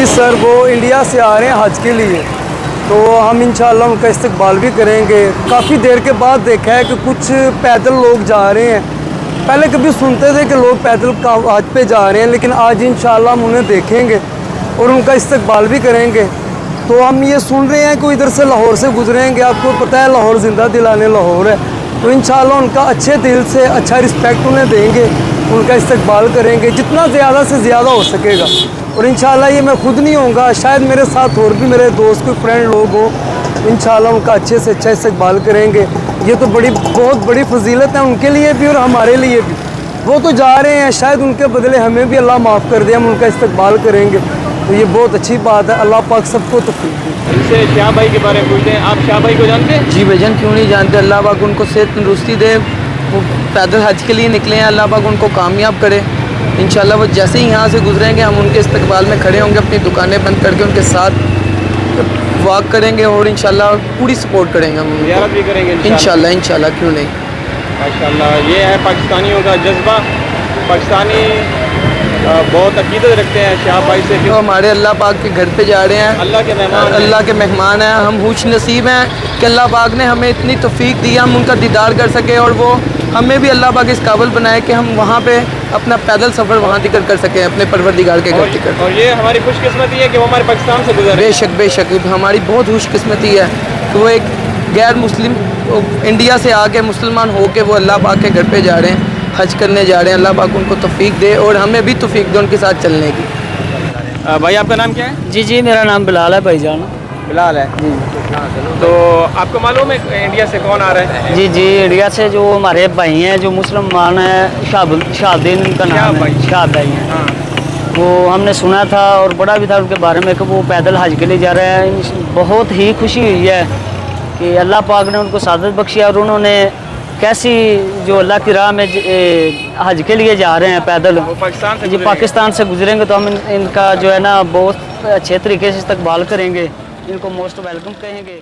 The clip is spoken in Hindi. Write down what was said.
जी सर, वो इंडिया से आ रहे हैं हज के लिए, तो हम इंशाल्लाह उनका इस्तकबाल भी करेंगे। काफ़ी देर के बाद देखा है कि कुछ पैदल लोग जा रहे हैं। पहले कभी सुनते थे कि लोग पैदल हज पे जा रहे हैं, लेकिन आज इंशाल्लाह हम उन्हें देखेंगे और उनका इस्तकबाल भी करेंगे। तो हम ये सुन रहे हैं कि इधर से लाहौर से गुजरेंगे। आपको पता है लाहौर ज़िंदा दिलाने लाहौर है, तो इंशाल्लाह उनका अच्छे दिल से अच्छा रिस्पेक्ट उन्हें देंगे, उनका इस्तकबाल करेंगे जितना ज़्यादा से ज़्यादा हो सकेगा। और इंशाल्लाह ये मैं खुद नहीं होऊंगा, शायद मेरे साथ और भी मेरे दोस्त कोई फ्रेंड लोग हों, इंशाल्लाह उनका अच्छे से अच्छा इस्तकबाल करेंगे। ये तो बहुत बड़ी फजीलत है उनके लिए भी और हमारे लिए भी। वो तो जा रहे हैं, शायद उनके बदले हमें भी अल्लाह माफ़ कर दे, हम उनका इस्तकबाल करेंगे, तो ये बहुत अच्छी बात है। अल्लाह पाक सबको तौफीक दे। इनसे शाह भाई के बारे में पूछते हैं, आप शाह भाई को जानते हैं? जी भाईजान, क्यों नहीं जानते। अल्लाह पाक उनको सेहत तंदुरुस्ती दे। वो पैदल हज के लिए निकले हैं, अल्लाह पाक उनको कामयाब करे। इंशाल्लाह वो जैसे ही यहाँ से गुजरेंगे हम उनके इस्तकबाल में खड़े होंगे, अपनी दुकानें बंद करके उनके साथ वॉक करेंगे और इंशाल्लाह पूरी सपोर्ट करेंगे हम। ज़ियारत भी करेंगे इंशाल्लाह, क्यों नहीं। माशाल्लाह, ये है पाकिस्तानियों का जज्बा। पाकिस्तानी बहुत अकीदत रखते हैं शाह भाई से। तो हमारे अल्लाह पाक के घर पे जा रहे हैं, अल्लाह के मेहमान हैं। हम खुश नसीब हैं कि अल्लाह पाक ने हमें इतनी तौफीक दी, हम उनका दीदार कर सके और वो हमें भी अल्लाह पाक इस काबिल बनाए कि हम वहाँ पे अपना पैदल सफ़र वहाँ तक कर सकें, अपने परवरदिगार के घर तक। और ये हमारी खुशकिस्मती है कि वो हमारे पाकिस्तान से गुजर। बेशक हमारी बहुत खुशकिस्मती है कि वो एक गैर मुस्लिम इंडिया से आके मुसलमान होके वो अल्लाह पाक के घर पे जा रहे हैं, हज करने जा रहे हैं। अल्लाह पाक उनको तौफीक दे और हमें भी तौफीक दे उनके साथ चलने की। भाई आपका नाम क्या है? जी मेरा नाम बिलाल है भाईजान। बिलाल है जी। तो आपको मालूम है इंडिया से कौन आ रहा है? जी इंडिया से जो हमारे भाई हैं, जो मुसलमान हैं, शाहदीन का नाम है, शाह भाई हैं। हाँ। वो हमने सुना था और बड़ा भी था उनके बारे में कि वो पैदल हज के लिए जा रहे हैं। बहुत ही खुशी हुई है कि अल्लाह पाक ने उनको सादत बख्शी और उन्होंने कैसी जो अल्लाह की राह में हज के लिए जा रहे हैं पैदल। पाकिस्तान से गुजरेंगे तो हम इनका जो है ना बहुत अच्छे तरीके से इस्तकबाल करेंगे, इनको मोस्ट वेलकम कहेंगे।